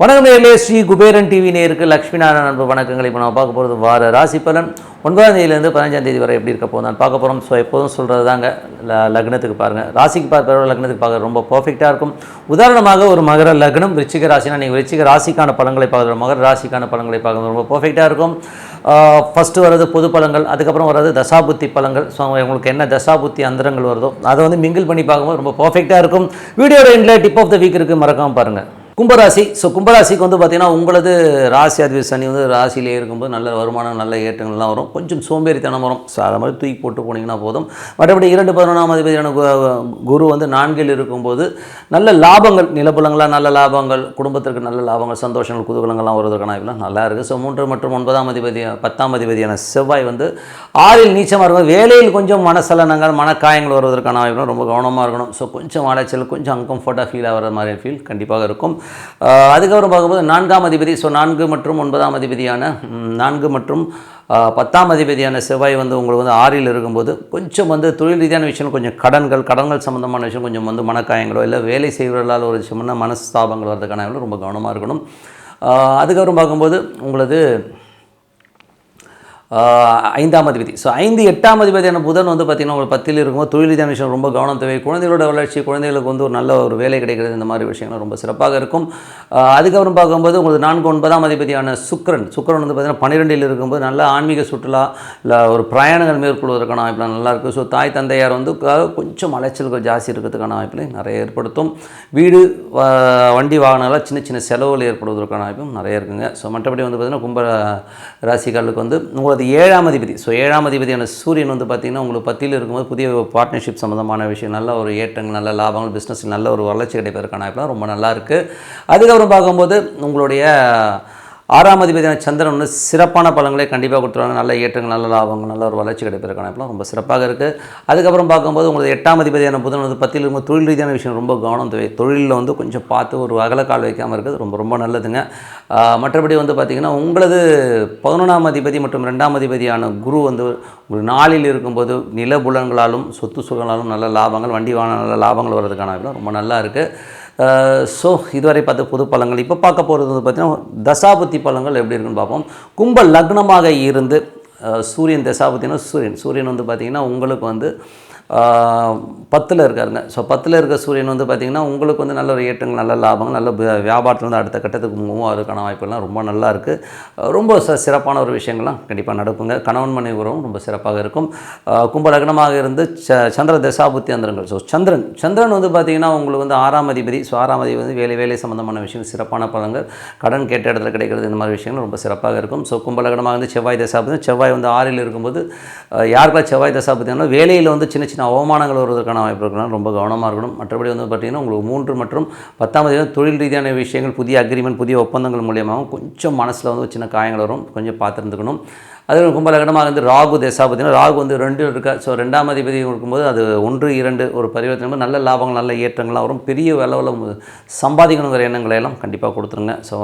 வணக்கம் நேயர்களே, ஸ்ரீ குபேரன் டிவி நேயருக்கு லட்சுமி நாராயண அன்பு வணக்கங்களை. இப்போ நம்ம பார்க்க போகிறது வார ராசி பலன் 9ஆம் தேதியிலேருந்து 15ஆம் தேதி வரை எப்படி இருக்க போகுது நான் பார்க்க போகிறோம். ஸோ எப்போதும் சொல்கிறது தாங்க, லக்னத்துக்கு பாருங்கள், ராசிக்கு பார்க்குற லக்னத்துக்கு பார்க்க ரொம்ப பர்ஃபெக்டாக இருக்கும். உதாரணமாக ஒரு மகர லக்னம் விருச்சிக ராசினா நீங்கள் விருச்சிக ராசிக்கான பலன்களை பார்க்குற மகர ராசிக்கான பலன்களை பார்க்குறது ரொம்ப பர்ஃபெக்டாக இருக்கும். ஃபஸ்ட்டு வர்றது பொது பலன்கள், அதுக்கப்புறம் வர்றது தசாபுத்தி பலன்கள். ஸோ உங்களுக்கு என்ன தசாபுத்தி அந்தரங்கள் வருதோ அதை வந்து மிங்கிள் பண்ணி பார்க்கும்போது ரொம்ப பர்ஃபெக்டாக இருக்கும். வீடியோட எண்டில் டிப் ஆஃப் த வீக் இருக்குது, மறக்காமல் பாருங்கள். கும்பராசி. ஸோ கும்பராசிக்கு வந்து பார்த்திங்கன்னா உங்களது ராசி அதிபதி சனி வந்து ராசியிலே இருக்கும்போது நல்ல வருமானம் நல்ல ஏற்றங்கள்லாம் வரும். கொஞ்சம் சோம்பேறித்தனம் வரும். ஸோ அதை மாதிரி தூக்கி போட்டு போனீங்கன்னா போதும். மற்றபடி 2-11ஆம் அதிபதியான குரு வந்து 4ல் இருக்கும்போது நல்ல லாபங்கள், நிலப்புலங்களாக நல்ல லாபங்கள், குடும்பத்திற்கு நல்ல லாபங்கள், சந்தோஷங்கள், குதூகலங்கள்லாம் வருவதற்கான வாய்ப்புலாம் நல்லா இருக்குது. ஸோ 3 மற்றும் 9ஆம் அதிபதி 10ஆம் அதிபதியான செவ்வாய் வந்து 6ல் நீச்சமாக இருக்கும். வேலையில் கொஞ்சம் மனசலனங்கள் மனக்காயங்கள் வருவதற்கான வாய்ப்புலாம் ரொம்ப கவனமாக இருக்கணும். ஸோ கொஞ்சம் அலைச்சல், கொஞ்சம் அன்கம்ஃபர்ட்டாக ஃபீல் ஆகிற மாதிரி ஃபீல் கண்டிப்பாக இருக்கும். அதுக்கப்புறம் பார்க்கும்போது 4ஆம் அதிபதி, ஸோ 4 மற்றும் 9ஆம் அதிபதியான 4 மற்றும் 10ஆம் அதிபதியான செவ்வாய் வந்து உங்களுக்கு வந்து 6ல் இருக்கும்போது கொஞ்சம் வந்து தொழில் ரீதியான விஷயம், கொஞ்சம் கடன்கள் சம்மந்தமான விஷயம், கொஞ்சம் வந்து மனக்காயங்களோ இல்லை வேலை செய்வர்களால் ஒரு சின்ன மனஸ்தாபங்கள் வர்றதுக்கான ரொம்ப கவனமாக இருக்கணும். அதுக்கப்புறம் பார்க்கும்போது உங்களது 5ஆம் அதிபதி, ஸோ 5-8ஆம் அதிபதியான புதன் வந்து பார்த்திங்கன்னா உங்களுக்கு 10ல் இருக்கும்போது தொழில் ரீதியான விஷயம் ரொம்ப கவனம் தேவை. குழந்தைகளோட வளர்ச்சி, குழந்தைகளுக்கு வந்து ஒரு நல்ல ஒரு வேலை கிடைக்கிறது, இந்த மாதிரி விஷயங்கள் ரொம்ப சிறப்பாக இருக்கும். அதுக்கப்புறம் பார்க்கும்போது உங்களுக்கு 4-9ஆம் அதிபதியான சுக்கிரன் வந்து பார்த்திங்கன்னா 12ல் இருக்கும்போது நல்ல ஆன்மீக சுற்றுலா இல்லை ஒரு பிரயாணங்கள் மேற்கொள்வதற்கான வாய்ப்புலாம் நல்லாயிருக்கும். ஸோ தாய் தந்தையார் வந்து கொஞ்சம் அலைச்சல்கள் ஜாஸ்தி இருக்கிறதுக்கான வாய்ப்புகளை நிறைய ஏற்படுத்தும். வீடு வண்டி வாகனங்களால் சின்ன செலவுகள் ஏற்படுவதற்கான வாய்ப்பும் நிறைய இருக்குங்க. ஸோ மற்றபடி வந்து பார்த்திங்கன்னா கும்ப ராசிக்காரர்களுக்கு வந்து உங்களது 7ஆம் அதிபதி, ஸோ 7ஆம் அதிபதியான சூரியன் வந்து பார்த்திங்கன்னா உங்களுக்கு 10ல் இருக்கும்போது புதிய பார்ட்னர்ஷிப் சம்மந்தமான விஷயம், நல்ல ஒரு ஏற்றங்கள், நல்ல லாபங்கள், பிஸ்னஸில் நல்ல ஒரு வளர்ச்சி கிடைப்பதற்கான வாய்ப்புலாம் ரொம்ப நல்லா இருக்குது. அதுக்கப்புறம் பார்க்கும்போது உங்களுடைய 6ஆம் அதிபதியான சந்திரன் வந்து சிறப்பான பலன்களை கண்டிப்பாக கொடுத்துருவாங்க. நல்ல ஏற்றங்கள், நல்ல லாபங்கள், நல்ல ஒரு வளர்ச்சி கிடைப்பதற்கான வாய்ப்புலாம் ரொம்ப சிறப்பாக இருக்குது. அதுக்கப்புறம் பார்க்கும்போது உங்களுக்கு 8ஆம் அதிபதியான புதன் வந்து 10ல் இருக்கும்போது தொழில் ரீதியான விஷயம் ரொம்ப கவனம் தேவை. தொழிலில் வந்து கொஞ்சம் பார்த்து ஒரு அகலக்கால் வைக்காமல் இருக்கிறது ரொம்ப நல்லதுங்க. மற்றபடி வந்து பார்த்திங்கன்னா உங்களது 11ஆம் அதிபதி மற்றும் 2ஆம் அதிபதியான குரு வந்து ஒரு 4ல் இருக்கும்போது நிலபுலன்களாலும் சொத்து சுகங்களாலும் நல்ல லாபங்கள், வண்டி வாகன நல்ல லாபங்கள் வர்றதுக்கான வாய்ப்புலாம் ரொம்ப நல்லா இருக்குது. ஸோ இதுவரை பார்த்த பொது பலன்கள். இப்போ பார்க்க போகிறது வந்து பார்த்திங்கன்னா தசாபுத்தி பலன்கள் எப்படி இருக்குன்னு பார்ப்போம். கும்ப லக்னமாக இருந்து சூரியன் தசாபுத்தினா சூரியன் வந்து பார்த்திங்கன்னா உங்களுக்கு வந்து 10ல் இருக்காருங்க. ஸோ 10ல் இருக்க சூரியன் வந்து பார்த்திங்கன்னா உங்களுக்கு வந்து நல்ல ஒரு ஏற்றங்கள், நல்ல லாபங்கள், நல்ல வியாபாரத்தில் வந்து அடுத்த கட்டத்துக்கு மூவ் ஆகிறதுக்கான வாய்ப்புகள்லாம் ரொம்ப நல்லா இருக்குது. ரொம்ப சிறப்பான ஒரு விஷயங்கள்லாம் கண்டிப்பாக நடக்குங்க. கணவன் மனைவி உறவும் ரொம்ப சிறப்பாக இருக்கும். கும்ப லக்னமாக இருந்து சந்திர தசாபுத்தி அந்தரங்கள். ஸோ சந்திரன் வந்து பார்த்திங்கன்னா உங்களுக்கு வந்து 6ஆம் அதிபதி. ஸோ 6ஆம் அதிபதி வந்து வேலை சம்மந்தமான விஷயம், சிறப்பான பலன்கள், கடன் கேட்ட இடத்துல கிடைக்கிறது, இந்த மாதிரி விஷயங்கள் ரொம்ப சிறப்பாக இருக்கும். ஸோ கும்ப லக்னமாக வந்து செவ்வாய் தசாபுத்தி, செவ்வாய் வந்து 6ல் இருக்கும்போது யாருக்கெல்லாம் செவ்வாய் தசாபுத்தினா வேலையில் வந்து சின்ன அவமானங்கள் வருவதற்கான வாய்ப்பு இருக்கலாம், ரொம்ப கவனமாக இருக்கணும். மற்றபடி வந்து பார்த்திங்கன்னா உங்களுக்கு 3 மற்றும் 10ஆம் தேதி தொழில் ரீதியான விஷயங்கள், புதிய அக்ரிமெண்ட், புதிய ஒப்பந்தங்கள் மூலியமாகவும் கொஞ்சம் மனசில் வந்து சின்ன காயங்கள் வரும், கொஞ்சம் பார்த்துருந்துக்கணும். அது கும்ப லக்னமாக வந்து ராகு தசாபுத்தினா ராகு வந்து 2 இருக்கா. ஸோ 2ஆம் அதிபதி இருக்கும்போது அது 1-2 ஒரு பரிவர்த்தனை, நல்ல லாபங்கள், நல்ல ஏற்றங்கள்லாம் வரும். பெரிய அளவில் சம்பாதிக்கணுங்கிற எண்ணங்களை எல்லாம் கண்டிப்பாக கொடுத்துருங்க. ஸோ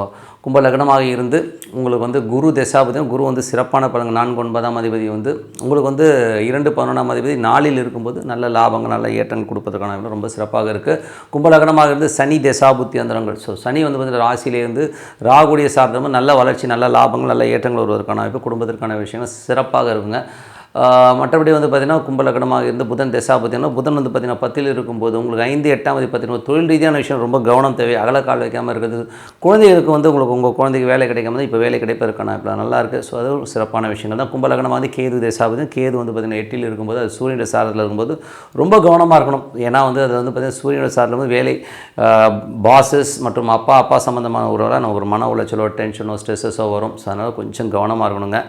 கும்ப லக்னமாக இருந்து உங்களுக்கு வந்து குரு தசாபுத்தினா குரு வந்து சிறப்பான பலன்கள். 4-9ஆம் அதிபதி வந்து உங்களுக்கு வந்து 2-11ஆம் அதிபதி 4ல் இருக்கும்போது நல்ல லாபங்கள், நல்ல ஏற்றங்கள் கொடுப்பதற்கான ரொம்ப சிறப்பாக இருக்குது. கும்ப லக்னமாக இருந்து சனி தசாபுத்தி அந்தரங்கள். ஸோ சனி வந்து ராசியிலேருந்து ராகுடைய சார்ந்தமாக நல்ல வளர்ச்சி, நல்ல லாபங்கள், நல்ல ஏற்றங்கள் வருவதற்கான வாய்ப்பு, குடும்பத்திற்கான விஷயங்கள் சிறப்பாக இருக்குங்க. மற்றபடி வந்து பார்த்திங்கன்னா கும்ப லக்னமாக இருந்து புதன் தசாபுத்தினா புதன் வந்து பார்த்திங்கன்னா 10ல் இருக்கும்போது உங்களுக்கு 5-8ஆம் அதிபதி பார்த்திங்கன்னா தொழில் ரீதியான விஷயம் ரொம்ப கவனம் தேவை. அகலக்கால் வைக்காமல் இருக்குது. குழந்தைகளுக்கு வந்து உங்களுக்கு உங்கள் குழந்தைக்கு வேலை கிடைக்காம இப்போ வேலை கிடைப்பதற்கான இப்போலாம் நல்லா இருக்குது. ஸோ அது ஒரு சிறப்பான விஷயங்கள் தான். கும்ப லக்னமாக வந்து கேது தசாபுத்தி, கேது வந்து பார்த்திங்கன்னா 8ல் இருக்கும்போது அது சூரியனுடைய சாரத்தில் இருக்கும்போது ரொம்ப கவனமாக இருக்கணும். ஏன்னா வந்து அது வந்து பார்த்திங்கன்னா சூரியனுடைய சாரத்தில் வந்து வேலை, பாசஸ் மற்றும் அப்பா சம்மந்தமான ஒரு மன உளைச்சலோ, டென்ஷனோ, ஸ்ட்ரெஸ்ஸஸோ வரும். ஸோ அதனால் கொஞ்சம் கவனமாக இருக்கணுங்க.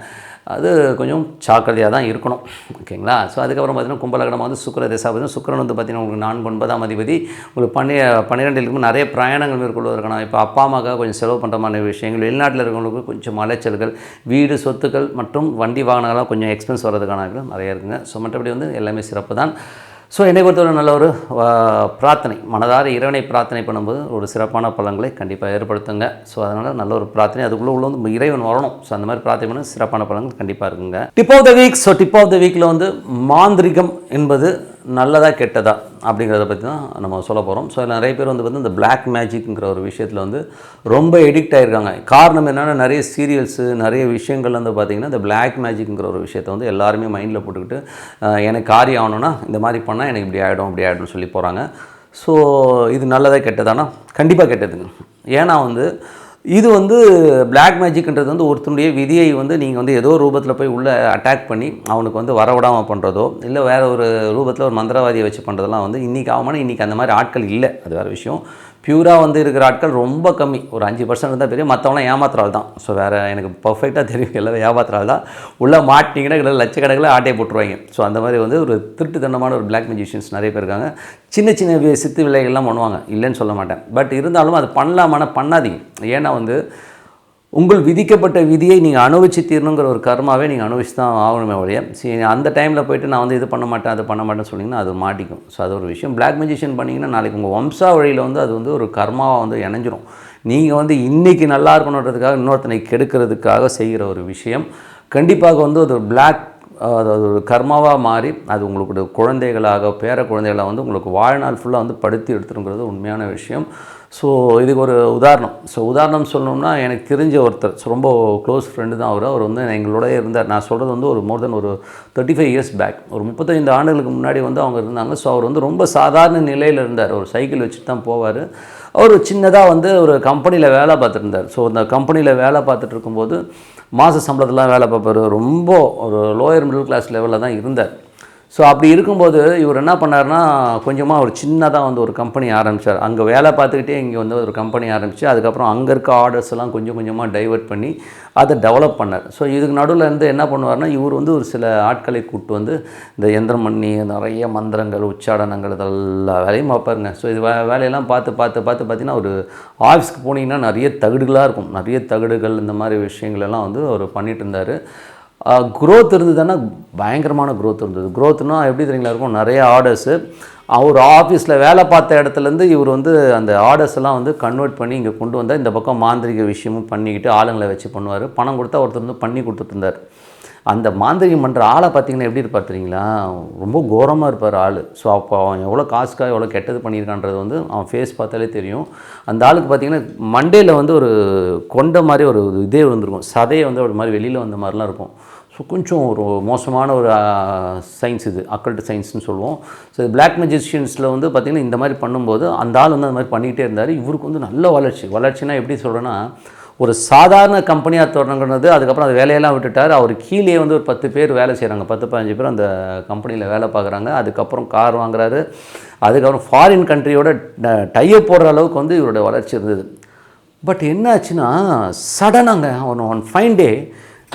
அது கொஞ்சம் ஜாக்கிரதையாக தான் இருக்கணும். ஓகேங்களா. ஸோ அதுக்கப்புறம் பார்த்திங்கன்னா கும்ப லக்னமாக வந்து சுக்கிர தசாபுத்தி, சுக்கிரன் வந்து பார்த்திங்கன்னா உங்களுக்கு 4-9ஆம் அதிபதி உங்களுக்கு 12ல் இருக்கும். நிறைய பிரயாணங்கள் மேற்கொள்வதற்கான இப்போ அப்பா அம்மாவுக்காக கொஞ்சம் செலவு பண்ணுற மாதிரி விஷயங்கள், வெளிநாட்டில் இருக்கிறவங்களுக்கு கொஞ்சம் அலைச்சல்கள், வீடு சொத்துக்கள் மற்றும் வண்டி வாகனங்கள்லாம் கொஞ்சம் எக்ஸ்பென்ஸ் வர்றதுக்கான நிறைய இருக்குங்க. ஸோ மற்றபடி வந்து எல்லாமே சிறப்பு தான். ஸோ என்னை பொறுத்தவரை நல்ல ஒரு பிரார்த்தனை, மனதார இறைவனை பிரார்த்தனை பண்ணும்போது ஒரு சிறப்பான பலன்களை கண்டிப்பாக ஏற்படுத்துங்க. ஸோ அதனால் நல்ல ஒரு பிரார்த்தனை, அதுக்குள்ளே உள்ள வந்து இறைவன் வரணும். ஸோ அந்த மாதிரி பிரார்த்தனை பண்ண சிறப்பான பலன்கள் கண்டிப்பாக இருக்குங்க. Tip of the week. So tip of the வீக்கில் வந்து மாந்திரிகம் என்பது நல்லதா கெட்டதா அப்படிங்கிறத பற்றி தான் நம்ம சொல்ல போகிறோம். ஸோ அதில் நிறைய பேர் வந்து பார்த்திங்கன்னா இந்த பிளாக் மேஜிக்ங்கிற ஒரு விஷயத்தில் வந்து ரொம்ப எடிக்ட் ஆகிருக்காங்க. காரணம் என்னென்னா நிறைய சீரியல்ஸு நிறைய விஷயங்கள் வந்து பார்த்திங்கன்னா இந்த பிளாக் மேஜிக்ங்கிற ஒரு விஷயத்தை வந்து எல்லாருமே மைண்டில் போட்டுக்கிட்டு எனக்கு காரியம் ஆகணும்னா இந்த மாதிரி பண்ணால் எனக்கு இப்படி ஆகிடும் அப்படி ஆகிடும்னு சொல்லி போகிறாங்க. ஸோ இது நல்லதா கெட்டதானா? கண்டிப்பாக கெட்டதுங்க. ஏன்னா வந்து இது வந்து பிளாக் மேஜிக்ன்றது வந்து ஒருத்தனுடைய விதியை வந்து நீங்கள் வந்து ஏதோ ரூபத்தில் போய் உள்ளே அட்டாக் பண்ணி அவனுக்கு வந்து வரவிடாமல் பண்ணுறதோ இல்லை வேறு ஒரு ரூபத்தில் ஒரு மந்திரவாதியை வச்சு பண்ணுறதெல்லாம் வந்து இன்றைக்கி ஆகுமானா இன்றைக்கி அந்த மாதிரி ஆட்கள் இல்லை. அது வேறு விஷயம். பியூராக வந்து இருக்கிற ஆட்கள் ரொம்ப கம்மி, ஒரு 5% இருந்தால் பெரிய, மற்றவங்களாம் ஏமாத்துறாள் தான். ஸோ வேறு எனக்கு பர்ஃபெக்டாக தெரியும், எல்லாம் ஏமாத்துறாள் தான். உள்ளே மாட்டிங்கன்னா இல்லை லட்சக்கணக்கில் ஆட்டையை போட்டுருவாங்க. ஸோ அந்த மாதிரி வந்து ஒரு திருட்டுத்தனமான ஒரு பிளாக் மேஜிஷியன்ஸ் நிறைய பேர் இருக்காங்க. சின்ன சின்ன சித்து விலைகள்லாம் பண்ணுவாங்க, இல்லைன்னு சொல்ல மாட்டேன். பட் இருந்தாலும் அது பண்ணலாமான பண்ணாதீங்க. ஏன்னா வந்து உங்கள் விதிக்கப்பட்ட விதியை நீங்கள் அனுபவிச்சு தீரணுங்கிற ஒரு கர்மாவே நீங்கள் அனுபவிச்சு தான் ஆகணுமே ஒழிய சரி அந்த டைமில் போய்ட்டு நான் வந்து இது பண்ண மாட்டேன் அது பண்ண மாட்டேன்னு சொன்னிங்கன்னா அது மாட்டிக்கும். ஸோ அது ஒரு விஷயம். பிளாக் மேஜிஷியன் பண்ணிங்கன்னா நாளைக்கு உங்கள் வம்சா வழியில் வந்து அது வந்து ஒரு கர்மாவாக வந்து இணைஞ்சிரும். நீங்கள் வந்து இன்றைக்கி நல்லா இருக்கணுன்றதுக்காக இன்னொருத்தனை கெடுக்கிறதுக்காக செய்கிற ஒரு விஷயம் கண்டிப்பாக வந்து ஒரு பிளாக் அது ஒரு கர்மாவாக மாறி அது உங்களுக்கு குழந்தைகளாக பேர குழந்தைகளாக வந்து உங்களுக்கு வாழ்நாள் ஃபுல்லாக வந்து படுத்தி எடுத்துருங்கிறது உண்மையான விஷயம். ஸோ இதுக்கு ஒரு உதாரணம். ஸோ உதாரணம் சொல்லணும்னா எனக்கு தெரிஞ்ச ஒருத்தர் ரொம்ப க்ளோஸ் ஃப்ரெண்டு தான் அவர் வந்து எங்களோட இருந்தார். நான் சொல்கிறது வந்து ஒரு மோர் தென் ஒரு 35 இயர்ஸ் பேக், ஒரு 35 ஆண்டுகளுக்கு முன்னாடி வந்து அவங்க இருந்தாங்க. ஸோ அவர் வந்து ரொம்ப சாதாரண நிலையில் இருந்தார். ஒரு சைக்கிள் வச்சுட்டு தான் போவார். அவர் சின்னதாக வந்து ஒரு கம்பெனியில் வேலை பார்த்துருந்தார். ஸோ அந்த கம்பெனியில் வேலை பார்த்துட்டு இருக்கும்போது மாத சம்பளத்தெலாம் வேலை பார்ப்பார். ரொம்ப ஒரு லோயர் மிடில் கிளாஸ் லெவலில் தான் இருந்தார். ஸோ அப்படி இருக்கும்போது இவர் என்ன பண்ணார்னா கொஞ்சமாக ஒரு சின்னதாக வந்து ஒரு கம்பெனி ஆரம்பித்தார். அங்கே வேலை பார்த்துக்கிட்டே இங்கே வந்து ஒரு கம்பெனி ஆரம்பித்து அதுக்கப்புறம் அங்கே இருக்க ஆர்டர்ஸ் எல்லாம் கொஞ்சம் கொஞ்சமாக டைவெர்ட் பண்ணி அதை டெவலப் பண்ணார். ஸோ இதுக்கு நடுவில் இருந்து என்ன பண்ணுவார்னா இவர் வந்து ஒரு சில ஆட்களை கூப்பிட்டு வந்து இந்த எந்திரம் பண்ணி நிறைய மந்திரங்கள் உச்சாடனங்கள் இதெல்லாம் வேலையும் பார்ப்பாருங்க. ஸோ இது வேலையெல்லாம் பார்த்து பார்த்திங்கன்னா ஒரு ஆஃபீஸ்க்கு போனீங்கன்னா நிறைய தகடுகளாக இருக்கும். நிறைய தகடுகள் இந்த மாதிரி விஷயங்களெல்லாம் வந்து அவர் பண்ணிகிட்டு இருந்தார். க்ரோத் இருந்ததுன்னா பயங்கரமான க்ரோத் இருந்தது. க்ரோத்னா எப்படி தெரியுங்களா இருக்கும், நிறைய ஆர்டர்ஸு. அவர் ஆஃபீஸில் வேலை பார்த்த இடத்துலேருந்து இவர் வந்து அந்த ஆர்டர்ஸ் எல்லாம் வந்து கன்வெர்ட் பண்ணி இங்கே கொண்டு வந்தால் இந்த பக்கம் மாந்திரிக விஷயமும் பண்ணிக்கிட்டு ஆளுங்களை வச்சு பண்ணுவார். பணம் கொடுத்தா ஒருத்தர் வந்து பண்ணி கொடுத்துட்டு இருந்தார். அந்த மாந்திரிகம் பண்ணுற ஆளை பார்த்திங்கன்னா எப்படி இருப்பார் தெரியுங்களா, ரொம்ப கோரமாக இருப்பார் ஆள். ஸோ அப்போ அவன் எவ்வளோ காசுக்காக எவ்வளோ கெட்டது பண்ணியிருக்கான்றது வந்து அவன் ஃபேஸ் பார்த்தாலே தெரியும். அந்த ஆளுக்கு பார்த்திங்கன்னா மண்டேயில் வந்து ஒரு கொண்ட மாதிரி ஒரு இதே வந்துருக்கும், சதையை வந்து ஒரு மாதிரி வெளியில் வந்த மாதிரிலாம் இருக்கும். ஸோ கொஞ்சம் ஒரு மோசமான ஒரு சயின்ஸ் இது, அக்கல்ட் சயின்ஸ்னு சொல்லுவோம். ஸோ பிளாக் மேஜிஷியன்ஸில் வந்து பார்த்திங்கன்னா இந்த மாதிரி பண்ணும்போது அந்த ஆள் வந்து அந்த மாதிரி பண்ணிக்கிட்டே இருந்தார். இவருக்கு வந்து நல்ல வளர்ச்சினா எப்படி சொல்கிறேன்னா ஒரு சாதாரண கம்பெனியாக தொடங்குறது. அதுக்கப்புறம் அந்த வேலையெல்லாம் விட்டுட்டார். அவர் கீழே வந்து ஒரு 10 பேர் வேலை செய்கிறாங்க, 10-15 பேர் அந்த கம்பெனியில் வேலை பார்க்குறாங்க. அதுக்கப்புறம் கார் வாங்குறாரு. அதுக்கப்புறம் ஃபாரின் கண்ட்ரியோட டைப் போடுற அளவுக்கு வந்து இவருடைய வளர்ச்சி இருந்தது. பட் என்ன ஆச்சுன்னா சடனாங்க ஒன் ஃபைன் டே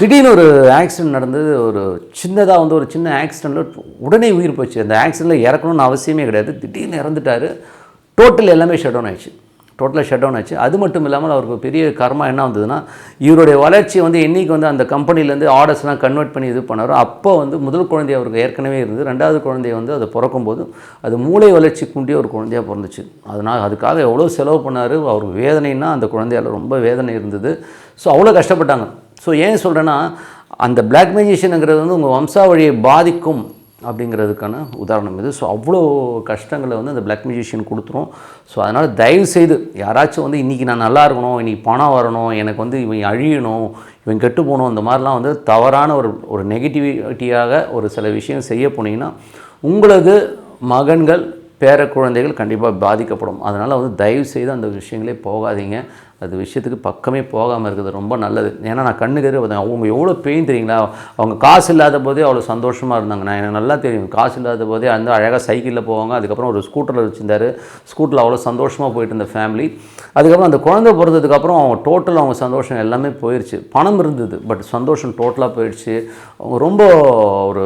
திடீர்னு ஒரு ஆக்சிடென்ட் நடந்தது. ஒரு சின்னதாக வந்து ஒரு சின்ன ஆக்சிடெண்ட்டில் உடனே உயிர் போச்சு. அந்த ஆக்சிடெண்ட்டில் இறக்கணும்னு அவசியமே கிடையாது. திடீர்னு இறந்துட்டார். டோட்டல் எல்லாமே ஷட் டவுன் ஆயிடுச்சு. டோட்டலாக ஷட் டவுன் ஆச்சு. அது மட்டும் இல்லாமல் அவருக்கு பெரிய கர்மா என்ன வந்ததுன்னா இவருடைய வளர்ச்சி வந்து என்றைக்கு வந்து அந்த கம்பெனிலேருந்து ஆர்டர்ஸ்லாம் கன்வெர்ட் பண்ணி இது பண்ணாரோ அப்போ வந்து முதல் குழந்தை அவருக்கு ஏற்கனவே இருந்தது. ரெண்டாவது குழந்தைய வந்து அதை பிறக்கும்போது அது மூளை வளர்ச்சி கூண்டிய ஒரு குழந்தையாக பிறந்துச்சு. அதனால் அதுக்காக எவ்வளோ செலவு பண்ணார். அவருக்கு வேதனைன்னா அந்த குழந்தையால் ரொம்ப வேதனை இருந்தது. ஸோ அவ்வளோ கஷ்டப்பட்டாங்க. ஸோ ஏன் சொல்கிறேன்னா அந்த பிளாக் மேஜிஷியனுங்கிறது வந்து உங்கள் வம்சாவழியை பாதிக்கும் அப்படிங்கிறதுக்கான உதாரணம் இது. ஸோ அவ்வளோ கஷ்டங்களை வந்து அந்த பிளாக் மேஜிஷியன் கொடுத்துரும். ஸோ அதனால் தயவுசெய்து யாராச்சும் வந்து இன்றைக்கி நான் நல்லா இருக்கணும், இன்றைக்கி பணம் வரணும், எனக்கு வந்து இவன் அழியணும், இவன் கெட்டு போகணும், அந்த மாதிரிலாம் வந்து தவறான ஒரு நெகட்டிவிட்டியாக ஒரு சில விஷயம் செய்ய போனீங்கன்னா உங்களது மகன்கள் பேர குழந்தைகள் கண்டிப்பாக பாதிக்கப்படும். அதனால் வந்து தயவுசெய்து அந்த விஷயங்களே போகாதீங்க. அது விஷயத்துக்கு பக்கமே போகாமல் இருக்குது ரொம்ப நல்லது. ஏன்னா நான் கண்ணுக்கு பார்த்தேன் அவங்க எவ்வளோ பெயின் தெரியுங்களா. அவங்க காசு இல்லாத போதே அவ்வளோ சந்தோஷமாக இருந்தாங்க. நான் எனக்கு நல்லா தெரியும், காசு இல்லாத போதே அந்த அழகாக சைக்கிளில் போவாங்க. அதுக்கப்புறம் ஒரு ஸ்கூட்டரில் வச்சுருந்தார். ஸ்கூட்டரில் அவ்வளோ சந்தோஷமாக போயிட்டு இருந்த ஃபேமிலி. அதுக்கப்புறம் அந்த குழந்தை பிறந்ததுக்கப்புறம் அவங்க டோட்டலாக அவங்க சந்தோஷம் எல்லாமே போயிடுச்சு. பணம் இருந்தது பட் சந்தோஷம் டோட்டலாக போயிடுச்சு. அவங்க ரொம்ப ஒரு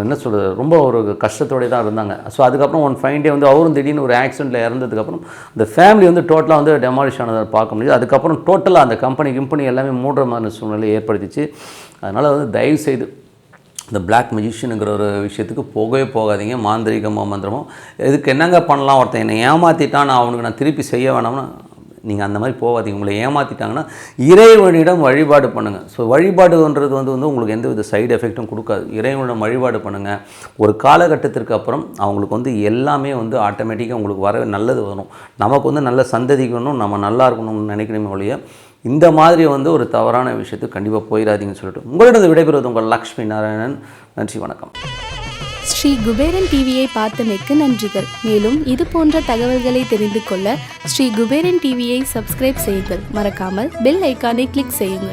என்ன சொல்கிறது, ரொம்ப ஒரு கஷ்டத்தோடய தான் இருந்தாங்க. ஸோ அதுக்கப்புறம் ஒன் ஃபைன் டே வந்து அவரும் திடீர்னு ஒரு ஆக்சிடெண்ட்டில் இறந்ததுக்கப்புறம் அந்த ஃபேமிலி வந்து டோட்டலாக வந்து டெமாலிஷ் ஆனதை பார்க்க முடியுது. அதுக்கப்புறம் டோட்டலாக அந்த கம்பெனி எல்லாமே மூடுற மாதிரி சூழ்நிலை ஏற்படுத்திச்சு. அதனால் வந்து தயவுசெய்து இந்த பிளாக் மேஜிஷியனுங்கிற ஒரு விஷயத்துக்கு போகவே போகாதீங்க. மாந்திரிகமோ மந்திரமோ இதுக்கு என்னங்க பண்ணலாம், ஒருத்தன் என்னை ஏமாற்றிட்டான் நான் அவனுக்கு நான் திருப்பி செய்ய வேணாம்னா நீங்கள் அந்த மாதிரி போகாதீங்க. உங்களை ஏமாற்றிட்டாங்கன்னா இறைவனிடம் வழிபாடு பண்ணுங்கள். ஸோ வழிபாடுன்றது வந்து உங்களுக்கு எந்த வித சைடு எஃபெக்ட்டும் கொடுக்காது. இறைவனிடம் வழிபாடு பண்ணுங்கள். ஒரு காலகட்டத்திற்கு அப்புறம் அவங்களுக்கு வந்து எல்லாமே வந்து ஆட்டோமேட்டிக்காக உங்களுக்கு வர நல்லது வரும். நமக்கு வந்து நல்ல சந்ததிக்கணும், நம்ம நல்லா இருக்கணும்னு நினைக்கணுமே ஒழிய இந்த மாதிரி வந்து ஒரு தவறான விஷயத்துக்கு கண்டிப்பாக போயிடாதீங்கன்னு சொல்லிட்டு உங்களிடம் விடைபெறுவது உங்கள் லக்ஷ்மி நாராயணன். நன்றி, வணக்கம். ஸ்ரீ குபேரன் டிவியை பார்த்தமைக்கு நன்றிகள். மேலும் இது போன்ற தகவல்களை தெரிந்து கொள்ள ஸ்ரீ குபேரன் டிவியை சப்ஸ்கிரைப் செய்யுங்கள். மறக்காமல் பெல் ஐக்கானை கிளிக் செய்யுங்கள்.